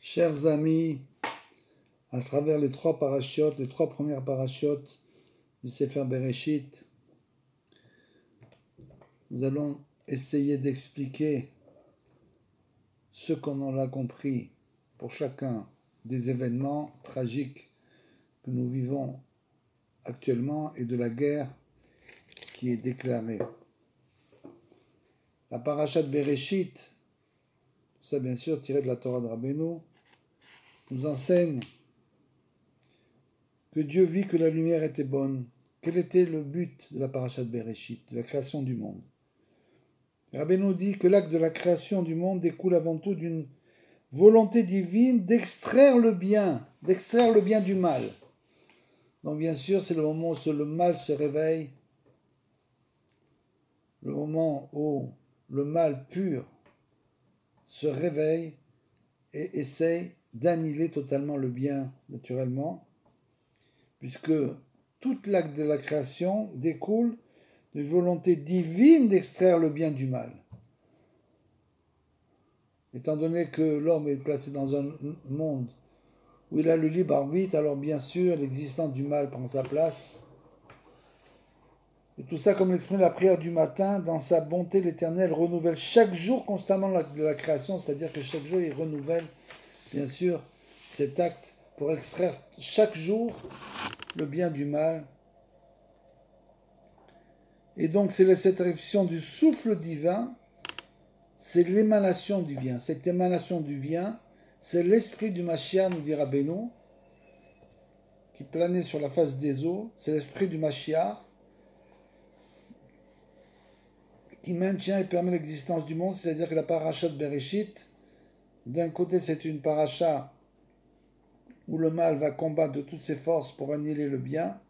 Chers amis, à travers les trois parachiotes, les trois premières parachiotes du Sefer Bereshit, nous allons essayer d'expliquer ce qu'on en a compris pour chacun des événements tragiques que nous vivons actuellement et de la guerre qui est déclarée. La parashat Bereshit, ça bien sûr tiré de la Torah de Rabbeinu, nous enseigne que Dieu vit que la lumière était bonne. Quel était le but de la parashat Bereshit, de la création du monde? Rabbeinu dit que l'acte de la création du monde découle avant tout d'une volonté divine d'extraire le bien du mal. Donc bien sûr, c'est le moment où le mal se réveille, le moment où le mal pur se réveille et essaye d'annihiler totalement le bien, naturellement, puisque tout l'acte de la création découle d'une volonté divine d'extraire le bien du mal. Étant donné que l'homme est placé dans un monde où il a le libre arbitre, alors bien sûr l'existence du mal prend sa place. Et tout ça, comme l'exprime la prière du matin, dans sa bonté l'Éternel renouvelle chaque jour constamment la création, c'est-à-dire que chaque jour il renouvelle, bien sûr, cet acte pour extraire chaque jour le bien du mal. Et donc c'est cette réception du souffle divin, c'est l'émanation du bien. Cette émanation du bien, c'est l'esprit du Mashiach, nous dit Rabbeinu, qui planait sur la face des eaux. C'est l'esprit du Mashiach qui maintient et permet l'existence du monde, c'est-à-dire que la parasha de Bereshit, d'un côté c'est une parasha où le mal va combattre de toutes ses forces pour annihiler le bien,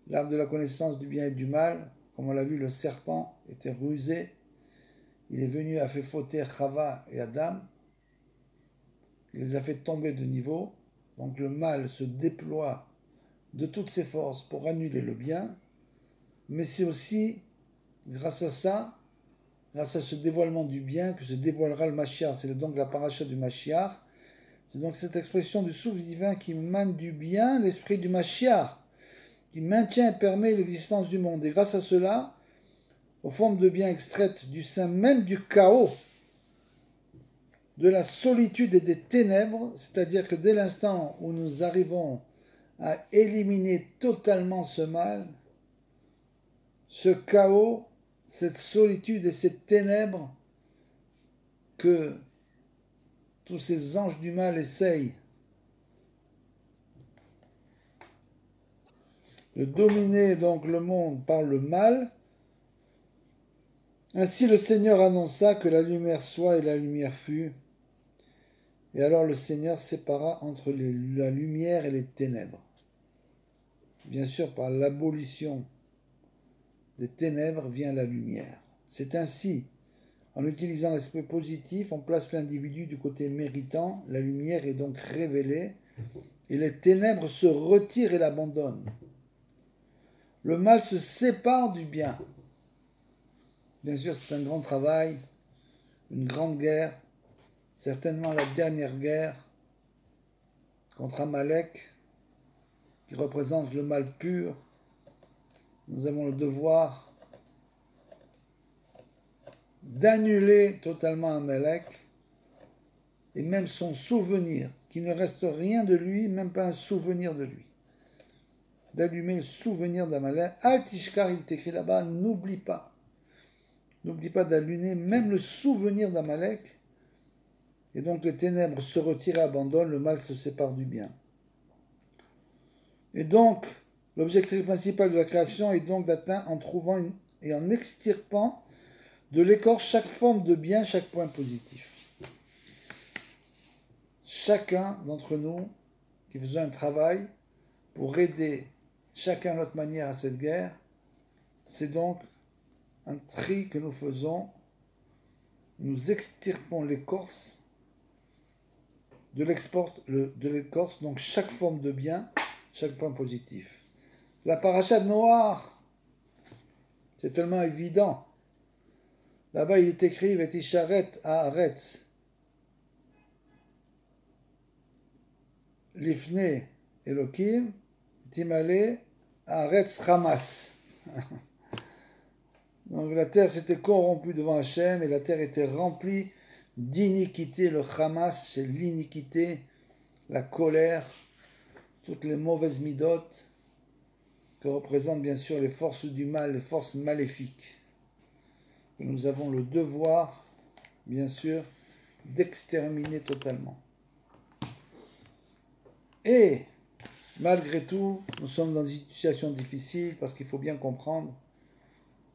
l'arbre de la connaissance du bien et du mal, comme on l'a vu, le serpent était rusé, il est venu, a fait fauter Chava et Adam, il les a fait tomber de niveau, donc le mal se déploie de toutes ses forces pour annuler le bien, mais c'est aussi grâce à ça, grâce à ce dévoilement du bien, que se dévoilera le Mashiach. C'est donc la paracha du Mashiach. C'est donc cette expression du souffle divin qui mène du bien, l'esprit du Mashiach, qui maintient et permet l'existence du monde. Et grâce à cela, aux formes de bien extraites du sein même du chaos, de la solitude et des ténèbres, c'est-à-dire que dès l'instant où nous arrivons à éliminer totalement ce mal, ce chaos, cette solitude et ces ténèbres que tous ces anges du mal essayent de dominer donc le monde par le mal. Ainsi le Seigneur annonça que la lumière soit et la lumière fut. Et alors le Seigneur sépara entre la lumière et les ténèbres. Bien sûr, par l'abolition des ténèbres vient la lumière. C'est ainsi, en utilisant l'aspect positif, on place l'individu du côté méritant, la lumière est donc révélée, et les ténèbres se retirent et l'abandonnent. Le mal se sépare du bien. Bien sûr, c'est un grand travail, une grande guerre, certainement la dernière guerre contre Amalek, qui représente le mal pur. Nous avons le devoir d'annuler totalement Amalek et même son souvenir, qu'il ne reste rien de lui, même pas un souvenir de lui. D'allumer le souvenir d'Amalek. Al Tishkar, il t'écrit là-bas, n'oublie pas. N'oublie pas d'allumer même le souvenir d'Amalek. Et donc les ténèbres se retirent et abandonnent, le mal se sépare du bien. Et donc, l'objectif principal de la création est donc d'atteindre en trouvant et en extirpant de l'écorce chaque forme de bien, chaque point positif. Chacun d'entre nous qui faisait un travail pour aider chacun à notre manière à cette guerre, c'est donc un tri que nous faisons. Nous extirpons l'écorce de l'écorce, donc chaque forme de bien, chaque point positif. La paracha de Noir, c'est tellement évident. Là-bas, il est écrit Vetisharet Haaretz. Lifne Elohim, Timale Aretz Hamas. Donc la terre s'était corrompue devant Hachem et la terre était remplie d'iniquité. Le Hamas, c'est l'iniquité, la colère, toutes les mauvaises midotes que représentent bien sûr les forces du mal, les forces maléfiques. Que nous avons le devoir, bien sûr, d'exterminer totalement. Et malgré tout, nous sommes dans une situation difficile parce qu'il faut bien comprendre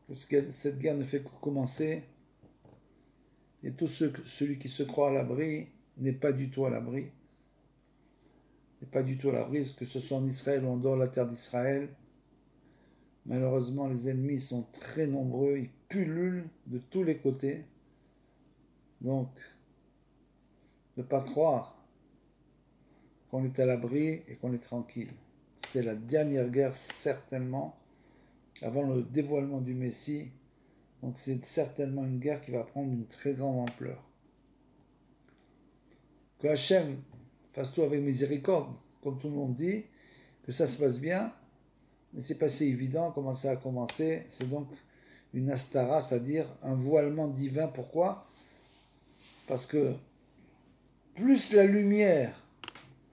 que cette guerre ne fait que commencer et tout celui qui se croit à l'abri n'est pas du tout à l'abri. N'est pas du tout à l'abri, que ce soit en Israël ou en dehors de la terre d'Israël. Malheureusement, les ennemis sont très nombreux, ils pullulent de tous les côtés. Donc, ne pas croire qu'on est à l'abri et qu'on est tranquille. C'est la dernière guerre certainement, avant le dévoilement du Messie. Donc c'est certainement une guerre qui va prendre une très grande ampleur. Que Hachem fasse tout avec miséricorde, comme tout le monde dit, que ça se passe bien, mais c'est pas si évident comment ça a commencé. C'est donc une astara, c'est-à-dire un voilement divin. Pourquoi? Parce que plus la lumière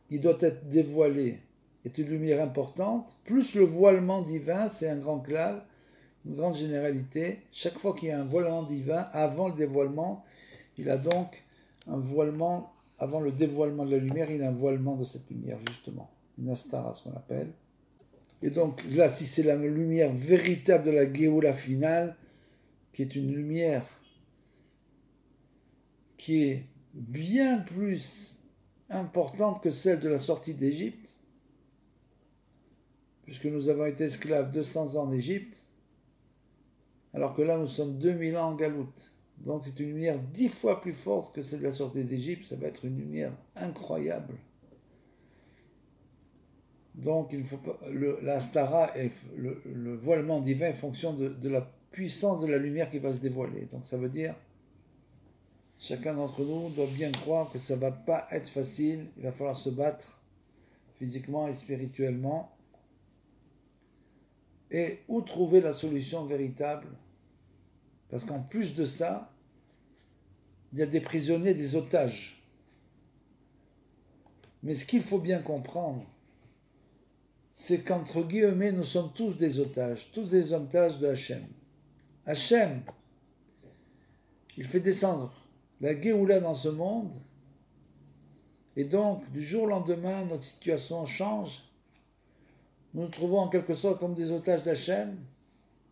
qui doit être dévoilée est une lumière importante, plus le voilement divin, c'est un grand clal, une grande généralité. Chaque fois qu'il y a un voilement divin, avant le dévoilement, il a donc un voilement, avant le dévoilement de la lumière, il a un voilement de cette lumière, justement. Une astara, ce qu'on appelle. Et donc là, si c'est la lumière véritable de la Géoula finale, qui est une lumière qui est bien plus importante que celle de la sortie d'Égypte, puisque nous avons été esclaves 200 ans en Égypte, alors que là nous sommes 2000 ans en Galoute. Donc c'est une lumière 10 fois plus forte que celle de la sortie d'Égypte, ça va être une lumière incroyable. Donc il faut pas, la stara et le voilement divin est fonction de la puissance de la lumière qui va se dévoiler. Donc ça veut dire, chacun d'entre nous doit bien croire que ça ne va pas être facile, il va falloir se battre physiquement et spirituellement. Et où trouver la solution véritable? Parce qu'en plus de ça, il y a des prisonniers, des otages. Mais ce qu'il faut bien comprendre, c'est qu'entre guillemets, nous sommes tous des otages de Hachem. Hachem, il fait descendre la Géoula dans ce monde, et donc, du jour au lendemain, notre situation change. Nous nous trouvons en quelque sorte comme des otages d'Hachem,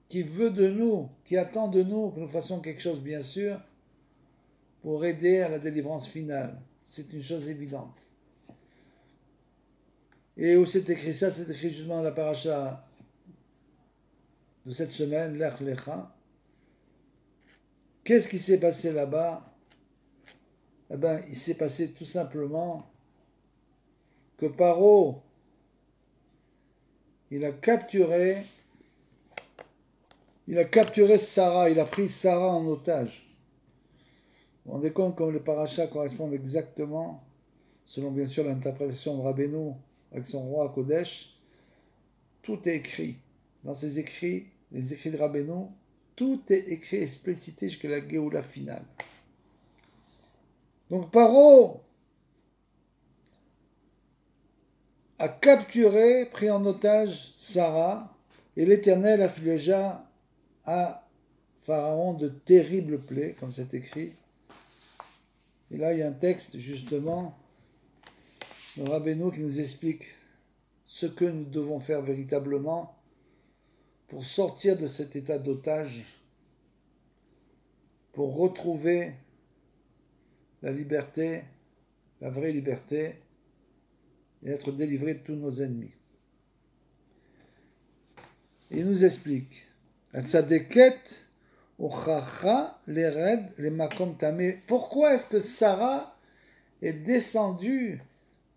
qui veut de nous, qui attend de nous que nous fassions quelque chose, bien sûr, pour aider à la délivrance finale. C'est une chose évidente. Et où c'est écrit ça? C'est écrit justement dans la paracha de cette semaine, Lech Lecha. Qu'est-ce qui s'est passé là-bas? Eh bien, il s'est passé tout simplement que Paro, il a capturé Sarah, il a pris Sarah en otage. Vous vous rendez compte comme les parachas correspondent exactement, selon bien sûr l'interprétation de Rabbeinu avec son roi à Kodesh, tout est écrit. Dans ces écrits, les écrits de Rabbeinu, tout est écrit et explicité jusqu'à la Géoula finale. Donc Paro a capturé, pris en otage Sarah, et l'Éternel affligea à Pharaon de terribles plaies, comme c'est écrit. Et là, il y a un texte, justement, de Rabbeinu qui nous explique ce que nous devons faire véritablement pour sortir de cet état d'otage, pour retrouver la liberté, la vraie liberté, et être délivré de tous nos ennemis. Et il nous explique pourquoi est-ce que Sarah est descendue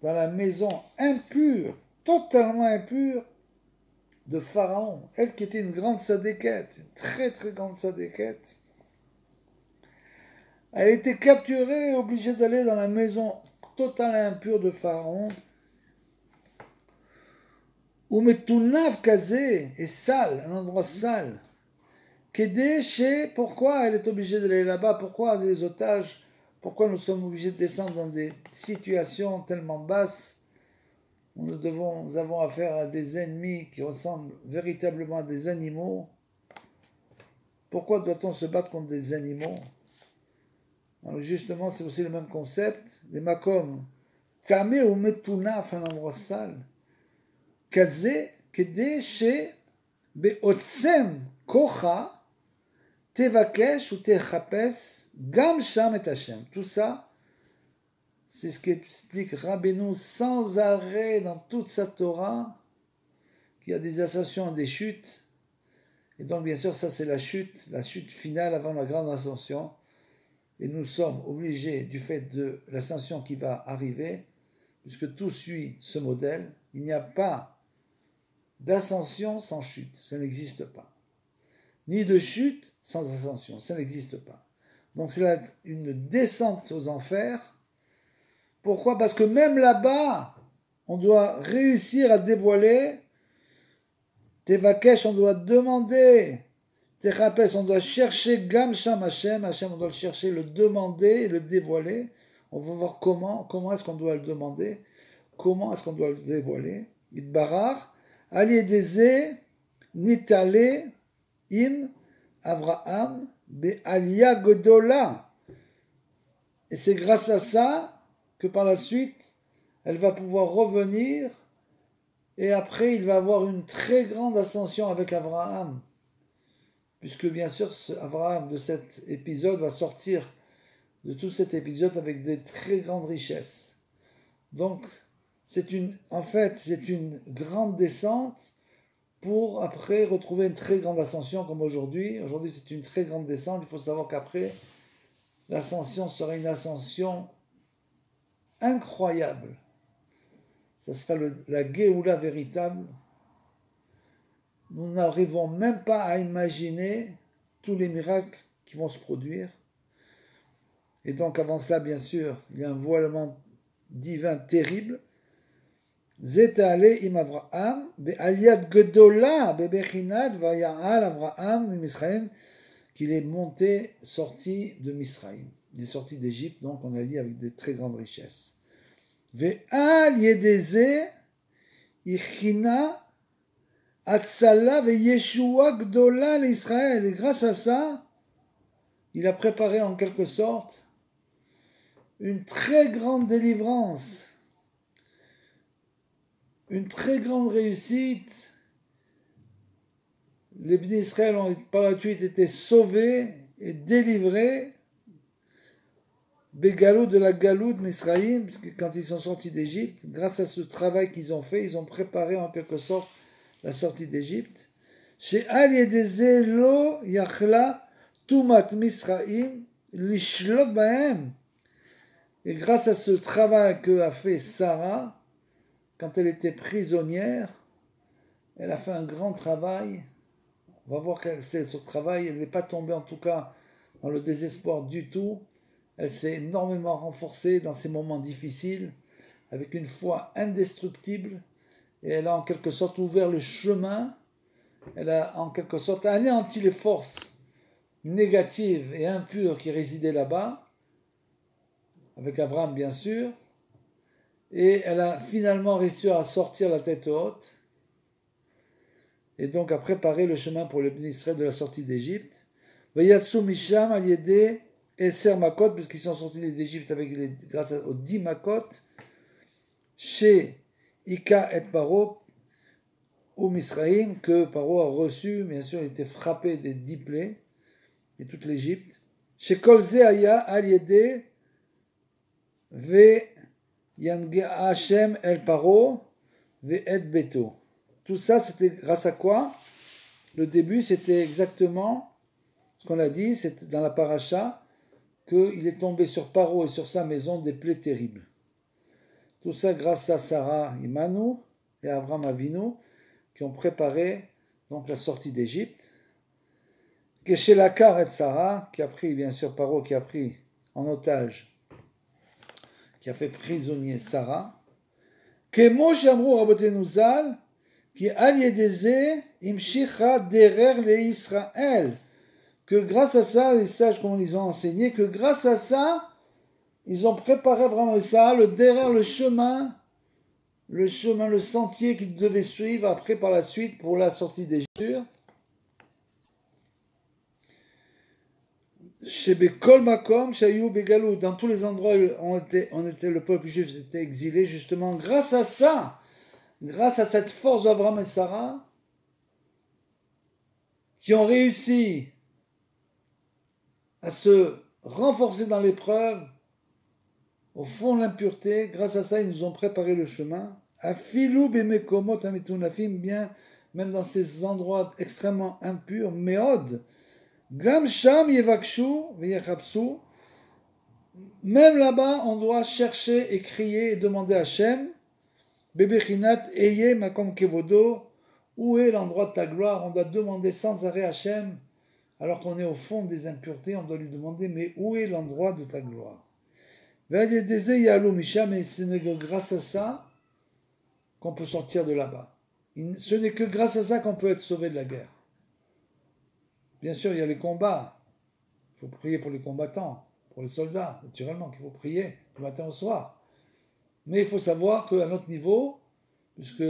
dans la maison impure, totalement impure, de Pharaon, elle qui était une grande sadéquette, une très très grande sadéquette. Elle était capturée et obligée d'aller dans la maison totalement impure de Pharaon ou metunav kazé, est sale, un endroit sale. Kedé, pourquoi elle est obligée d'aller là-bas? Pourquoi les otages? Pourquoi nous sommes obligés de descendre dans des situations tellement basses où nous avons affaire à des ennemis qui ressemblent véritablement à des animaux? Pourquoi doit-on se battre contre des animaux? Alors justement, c'est aussi le même concept. Les makom, tamé ou metunaf, un endroit sale. Kazé, kedé, beotsem, kocha, tevakesh ou techapes, gam sham et Hashem. Tout ça, c'est ce qu'explique Rabbeinu sans arrêt dans toute sa Torah, qu'il y a des ascensions et des chutes. Et donc, bien sûr, ça c'est la chute finale avant la grande ascension. Et nous sommes obligés, du fait de l'ascension qui va arriver, puisque tout suit ce modèle, il n'y a pas d'ascension sans chute, ça n'existe pas. Ni de chute sans ascension, ça n'existe pas. Donc c'est une descente aux enfers. Pourquoi? Parce que même là-bas, on doit réussir à dévoiler. Tevakesh, on doit demander. Techapes, on doit chercher Gam Sham Hashem. Hashem, on doit le chercher, le demander et le dévoiler. On va voir comment est-ce qu'on doit le demander, comment est-ce qu'on doit le dévoiler. Itbarar, Aliedeze, Nitale, Im, Avraham, Be'alia Godola. Et c'est grâce à ça que par la suite, elle va pouvoir revenir et après, il va avoir une très grande ascension avec Abraham. Puisque bien sûr, Abraham de cet épisode va sortir de tout cet épisode avec des très grandes richesses. Donc, en fait, c'est une grande descente pour après retrouver une très grande ascension comme aujourd'hui. Aujourd'hui, c'est une très grande descente. Il faut savoir qu'après, l'ascension sera une ascension incroyable. Ça sera la Géoula véritable. Nous n'arrivons même pas à imaginer tous les miracles qui vont se produire. Et donc avant cela, bien sûr, il y a un voilement divin terrible. Zetale im Avraham, be'aliat gedola, bebechinat, vaya'al Avraham, Misraïm, qu'il est monté, sorti de Misraïm. Il est sorti d'Égypte, donc on a dit avec des très grandes richesses. Ve'al yedeze, ichina, Atzala ve Yeshua Gdola l'Israël. Et grâce à ça, il a préparé en quelque sorte une très grande délivrance, une très grande réussite. Les bénis d'Israël ont par la suite été sauvés et délivrés. Bégalou de la Galou de Misraïm, quand ils sont sortis d'Égypte, grâce à ce travail qu'ils ont fait, ils ont préparé en quelque sorte la sortie d'Égypte. Chez Aliedeze lo yachla tumat Misraïm lishlok bahem. Et grâce à ce travail que a fait Sarah, quand elle était prisonnière, elle a fait un grand travail. On va voir quel c'est ce travail. Elle n'est pas tombée en tout cas dans le désespoir du tout. Elle s'est énormément renforcée dans ces moments difficiles, avec une foi indestructible. Et elle a en quelque sorte ouvert le chemin, elle a en quelque sorte anéanti les forces négatives et impures qui résidaient là-bas, avec Abraham bien sûr, et elle a finalement réussi à sortir la tête haute, et donc à préparer le chemin pour le béni Israël de la sortie d'Égypte. Vayatsu misham aliede eser makot, puisqu'ils sont sortis d'Égypte grâce aux 10 makot, chez Ika et Paro, ou Misraïm, que Paro a reçu, bien sûr, il était frappé des 10 plaies, et toute l'Égypte. Chez Kolze Aya, Aliede, Ve Yange Hashem El Paro, Ve Et Beto. Tout ça, c'était grâce à quoi? Le début, c'était exactement ce qu'on a dit, c'était dans la paracha, qu'il est tombé sur Paro et sur sa maison des plaies terribles. Tout ça grâce à Sarah Imanu et Avram Avinu qui ont préparé donc la sortie d'Égypte. Keshelakar et Sarah, qui a pris, bien sûr, Paro, qui a pris en otage, qui a fait prisonnier Sarah. Kemo Shamru Rabotenu Zal, Qui aliédésé imshicha derer le Israël. Que grâce à ça, les sages, comme ils ont enseigné, que grâce à ça, ils ont préparé vraiment ça, le derrière le chemin, le sentier qu'ils devaient suivre après par la suite pour la sortie d'Égypte. Chez Bekol Makom, Shayou Begalou, dans tous les endroits où le peuple juif était exilé, justement, grâce à ça, grâce à cette force d'Abraham et Sarah, qui ont réussi à se renforcer dans l'épreuve, au fond de l'impureté, grâce à ça, ils nous ont préparé le chemin. Afilou bemekomot amitunafim, bien, même dans ces endroits extrêmement impurs, meod, gam sham yevakshu veyachapsu, même là-bas, on doit chercher et crier et demander à Hachem, bebechinat eye makom kevodo, où est l'endroit de ta gloire? On doit demander sans arrêt à Hachem, alors qu'on est au fond des impuretés, on doit lui demander, mais où est l'endroit de ta gloire? Mais ce n'est que grâce à ça qu'on peut sortir de là-bas. Ce n'est que grâce à ça qu'on peut être sauvé de la guerre. Bien sûr, il y a les combats. Il faut prier pour les combattants, pour les soldats, naturellement, qu'il faut prier du matin au soir. Mais il faut savoir qu'à notre niveau, puisque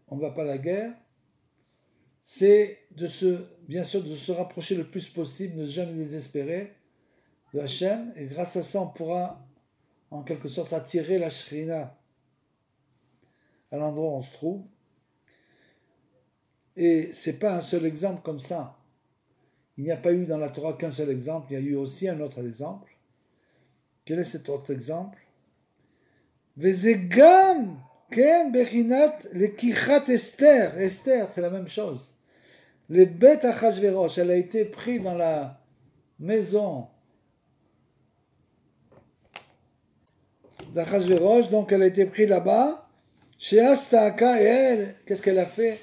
on ne va pas à la guerre, c'est bien sûr de se rapprocher le plus possible, ne jamais désespérer de Hachem, et grâce à ça, on pourra en quelque sorte attirer la Shrina à l'endroit où on se trouve. Et ce n'est pas un seul exemple comme ça. Il n'y a pas eu dans la Torah qu'un seul exemple, il y a eu aussi un autre exemple. Quel est cet autre exemple? Vezegam ken bechinat le kichat Esther. Esther, c'est la même chose. Le bet Achashverosh, elle a été prise dans la maison d'Achashverosh, donc elle a été prise là-bas. Chez Astaka, et elle, qu'est-ce qu'elle a fait?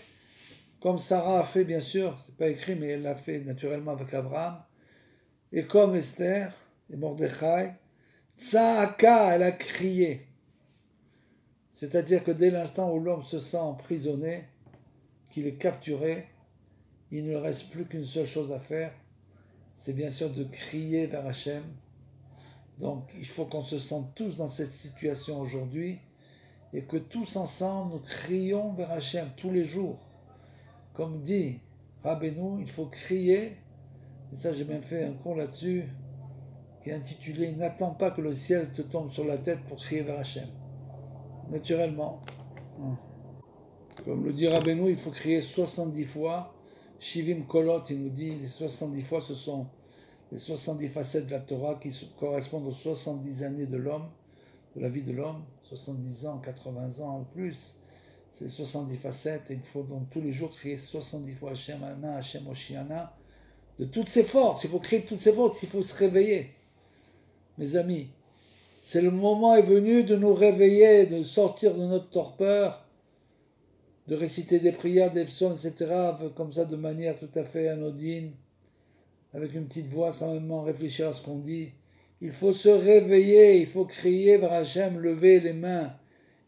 Comme Sarah a fait, bien sûr, c'est pas écrit, mais elle l'a fait naturellement avec Abraham. Et comme Esther et Mordechai, Tsaaka, elle a crié. C'est-à-dire que dès l'instant où l'homme se sent emprisonné, qu'il est capturé, il ne reste plus qu'une seule chose à faire, c'est bien sûr de crier vers Hachem. Donc il faut qu'on se sente tous dans cette situation aujourd'hui et que tous ensemble nous crions vers Hachem tous les jours. Comme dit Rabbeinu, il faut crier, et ça j'ai même fait un cours là-dessus, qui est intitulé « N'attends pas que le ciel te tombe sur la tête pour crier vers Hachem ». Naturellement. Comme le dit Rabbeinu, il faut crier 70 fois. Shivim Kolot, il nous dit, les 70 fois, ce sont les 70 facettes de la Torah qui correspondent aux 70 années de l'homme, de la vie de l'homme, 70 ans, 80 ans ou plus. C'est 70 facettes et il faut donc tous les jours crier 70 fois Hachem Ana, Hachem Oshiana, de toutes ses forces. Il faut crier de toutes ses forces, il faut se réveiller. Mes amis, c'est le moment est venu de nous réveiller, de sortir de notre torpeur, de réciter des prières, des psaumes, etc., comme ça de manière tout à fait anodine, avec une petite voix sans même réfléchir à ce qu'on dit. Il faut se réveiller, il faut crier vers Hachem, lever les mains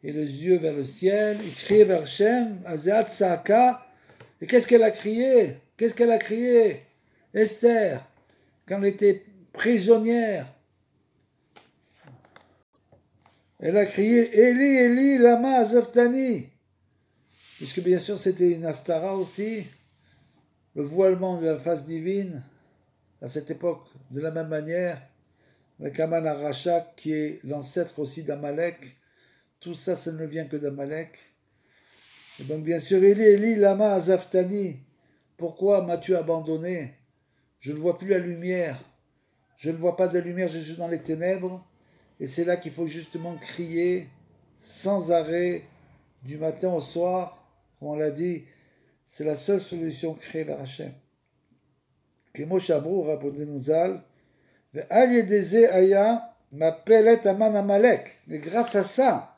et les yeux vers le ciel, et crier vers Hachem, Azeat Saaka. Et qu'est-ce qu'elle a crié? Qu'est-ce qu'elle a crié? Esther, quand elle était prisonnière, elle a crié Eli, Eli, lama azavtani. Puisque bien sûr c'était une astara aussi, le voilement de la face divine, à cette époque, de la même manière, avec Aman Arachak, qui est l'ancêtre aussi d'Amalek. Tout ça, ça ne vient que d'Amalek. Et donc bien sûr, Eli, Eli, lama azavtani. Pourquoi m'as-tu abandonné? Je ne vois plus la lumière. Je ne vois pas de lumière, je suis dans les ténèbres. Et c'est là qu'il faut justement crier sans arrêt, du matin au soir. Comme on l'a dit, c'est la seule solution créée vers Hachem. Kemo Shamru, Rabbeinu Zal, Ve'al Yedeze Aya, m'appelait Aman Amalek. Et grâce à ça,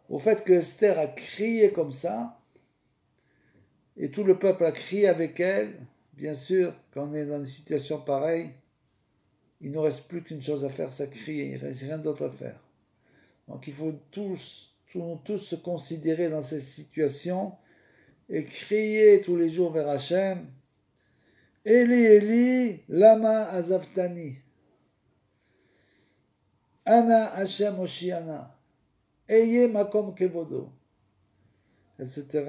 au fait que Esther a crié comme ça, et tout le peuple a crié avec elle, bien sûr, quand on est dans une situation pareille, il ne reste plus qu'une chose à faire, c'est crier, il ne reste rien d'autre à faire. Donc il faut tous tous se considérer dans cette situation et crier tous les jours vers Hachem. Eli, Eli, lama azavtani. Ana Hachem Oshiana. Eye makom kevodo. Etc.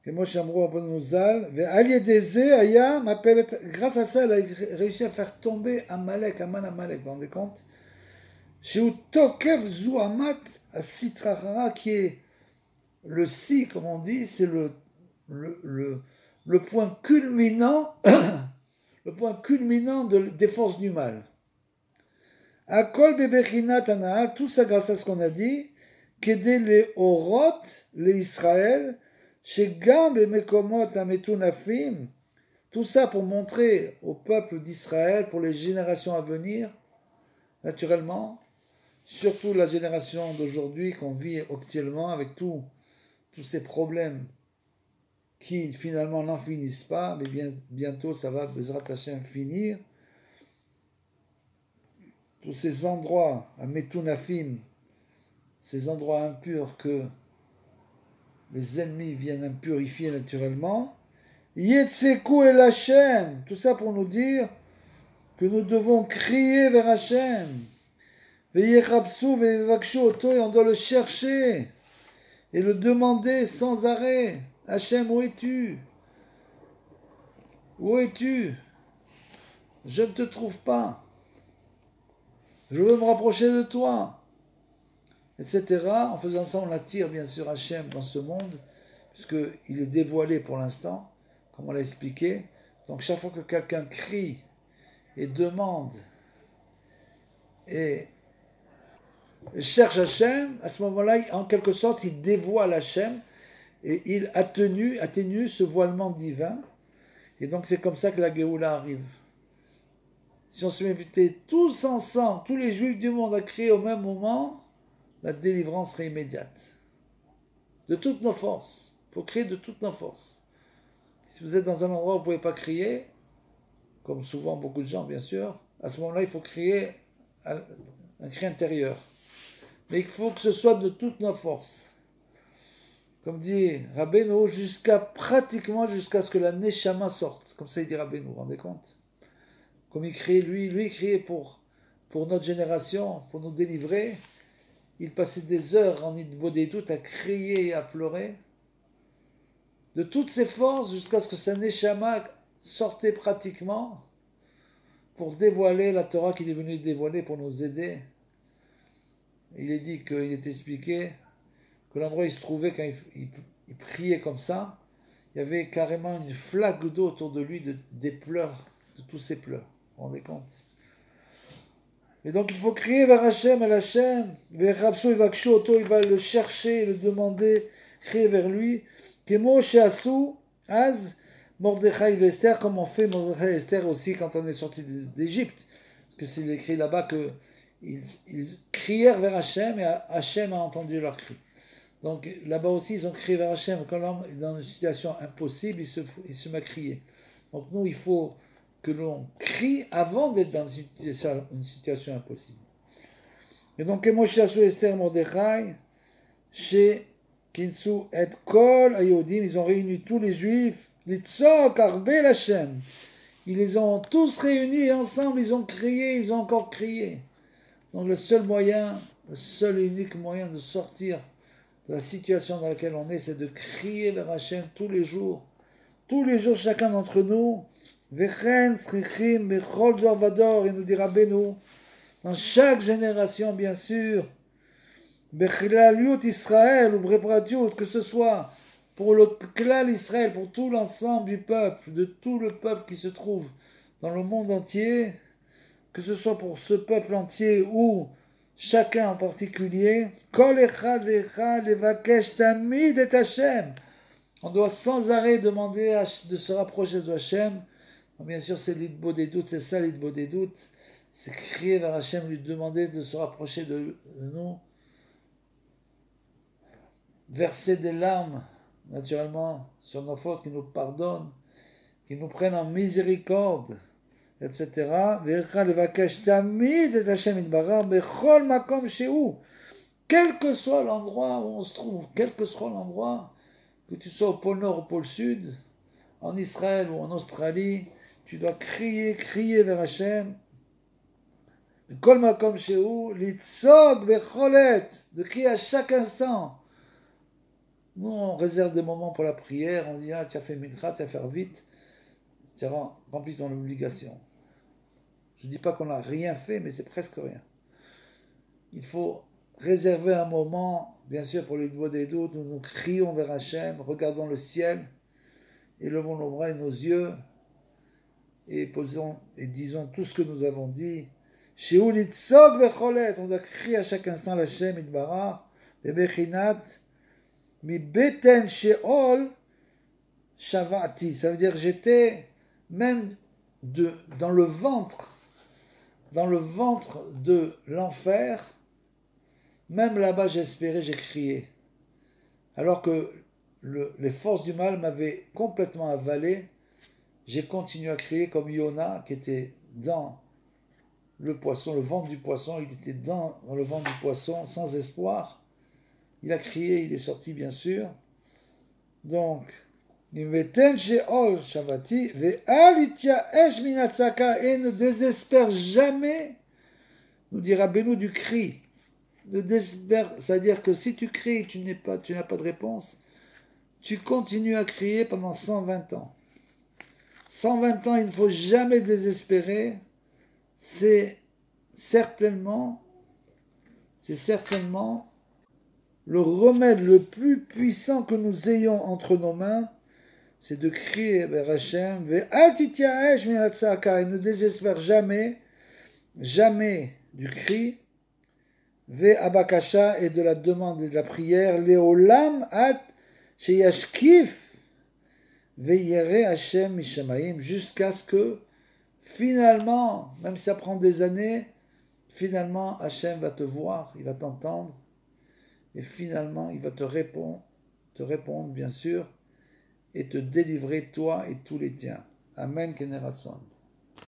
כמו שאמרו רבנו ז"ל, ועל ידי זה היה מפלת, grâce à ça, elle a réussi à faire tomber Amalek, Aman Amalek, vous vous rendez compte? שהוא תוקף זוהמת הסטרא אחרא, qui est le si, comme on dit, c'est le point culminant, le point culminant des forces du mal. Akol bebechinat anahal, tout ça grâce à ce qu'on a dit, qu'aider les orot, les Israël, chez Gam et Mekomot Ametunafim, tout ça pour montrer au peuple d'Israël, pour les générations à venir, naturellement, surtout la génération d'aujourd'hui qu'on vit actuellement avec tous ces problèmes qui finalement n'en finissent pas, mais bientôt ça va, Bezrat Hashem, finir. Tous ces endroits à Metunafim, ces endroits impurs que les ennemis viennent impurifier naturellement. Yetseku el Hashem, tout ça pour nous dire que nous devons crier vers Hashem. Veyechabsu veyevakshu oto, et on doit le chercher et le demander sans arrêt. Hashem, où es-tu? Où es-tu? Je ne te trouve pas. Je veux me rapprocher de toi. Etc. En faisant ça, on attire bien sûr Hachem dans ce monde, puisqu'il est dévoilé pour l'instant, comme on l'a expliqué. Donc chaque fois que quelqu'un crie et demande et cherche Hachem, à ce moment-là, en quelque sorte, il dévoile Hachem et il atténue ce voilement divin. Et donc c'est comme ça que la Géoula arrive. Si on se mettait tous ensemble, tous les Juifs du monde à crier au même moment, la délivrance serait immédiate. De toutes nos forces. Il faut crier de toutes nos forces. Si vous êtes dans un endroit où vous ne pouvez pas crier, comme souvent beaucoup de gens bien sûr, à ce moment-là il faut crier un cri intérieur. Mais il faut que ce soit de toutes nos forces. Comme dit Rabbeinu, pratiquement jusqu'à ce que la Neshama sorte. Comme ça il dit Rabbeinu, vous vous rendez compte? Comme il criait, lui il criait pour notre génération, pour nous délivrer. Il passait des heures en Idbodedut à crier et à pleurer. De toutes ses forces jusqu'à ce que sa Neshama sortait pratiquement pour dévoiler la Torah qu'il est venu dévoiler pour nous aider. Il est dit qu'il est expliqué que l'endroit où il se trouvait quand il priait comme ça, il y avait carrément une flaque d'eau autour de lui des pleurs, de tous ses pleurs. Vous vous rendez compte? Et donc il faut crier vers Hachem, El Hachem, vers Rabsou, il va le chercher, le demander, crier vers lui. Kemo Sheasu, Az, Mordechai et Esther, comme on fait Mordechai et Esther aussi quand on est sorti d'Égypte. Parce que c'est écrit là-bas qu'ils crièrent vers Hachem et Hachem a entendu leur cri. Donc là-bas aussi ils ont crié vers Hachem. Quand l'homme est dans une situation impossible, il se met à crier. Donc nous, il faut que l'on crie avant d'être dans une situation impossible. Et donc, Moshe Asu Esther Mordechai, chez Kinsu et Kol Ayodim, ils ont réuni tous les Juifs, Litzok Arbel Hashem. Ils les ont tous réunis et ensemble, ils ont crié, ils ont encore crié. Donc le seul et unique moyen de sortir de la situation dans laquelle on est, c'est de crier vers Hashem tous les jours. Tous les jours, chacun d'entre nous, Vechen Srichim Bechol Dor Vador, il nous dira Benu, dans chaque génération, bien sûr, Bechilaliut Israël ou Brepratiut, que ce soit pour le Klal Israël, pour tout l'ensemble du peuple, de tout le peuple qui se trouve dans le monde entier, que ce soit pour ce peuple entier ou chacun en particulier, Kol Echad Vechad Levakesh Tamid et Hashem. On doit sans arrêt demander de se rapprocher de Hachem. Bien sûr, c'est l'Idbodedut, c'est ça l'Idbodedut. C'est crier vers Hachem, lui demander de se rapprocher de nous. Verser des larmes, naturellement, sur nos fautes, qui nous pardonnent, qui nous prennent en miséricorde, etc. quel que soit l'endroit où on se trouve, quel que soit l'endroit, que tu sois au pôle Nord, au pôle Sud, en Israël ou en Australie, tu dois crier, crier vers Hachem. Kol makom shehu, litzog becholet, de crier à chaque instant. Nous, on réserve des moments pour la prière, on dit, ah, tu as fait mincha, tu vas faire vite, tu as rempli ton obligation. Je ne dis pas qu'on n'a rien fait, mais c'est presque rien. Il faut réserver un moment, bien sûr pour les doigts des doutes, où nous crions vers Hachem, regardons le ciel, élevons nos bras et nos yeux, et posons et disons tout ce que nous avons dit. Shehu litzog becholet, on doit crier à chaque instant l'Hachem itbarach, bebechinat, mi beten sheol shavati. Ça veut dire j'étais même dans le ventre de l'enfer, même là-bas j'ai espéré, j'ai crié. Alors que les forces du mal m'avaient complètement avalé, j'ai continué à crier comme Yona qui était dans le poisson, le ventre du poisson, il était dans le ventre du poisson sans espoir. Il a crié, il est sorti bien sûr. Donc, et ne désespère jamais, nous dira Benoît du cri. C'est-à-dire que si tu cries, tu n'as pas de réponse, tu continues à crier pendant 120 ans. 120 ans, il ne faut jamais désespérer. C'est certainement le remède le plus puissant que nous ayons entre nos mains, c'est de crier vers Hachem, et ne désespère jamais, jamais du cri, ve abakasha et de la demande et de la prière, leolam at sheyashkif, ve yere Hachem mishamayim, jusqu'à ce que finalement, même si ça prend des années, finalement Hachem va te voir, il va t'entendre, et finalement il va te répondre bien sûr, et te délivrer toi et tous les tiens. Amen, Keneratson.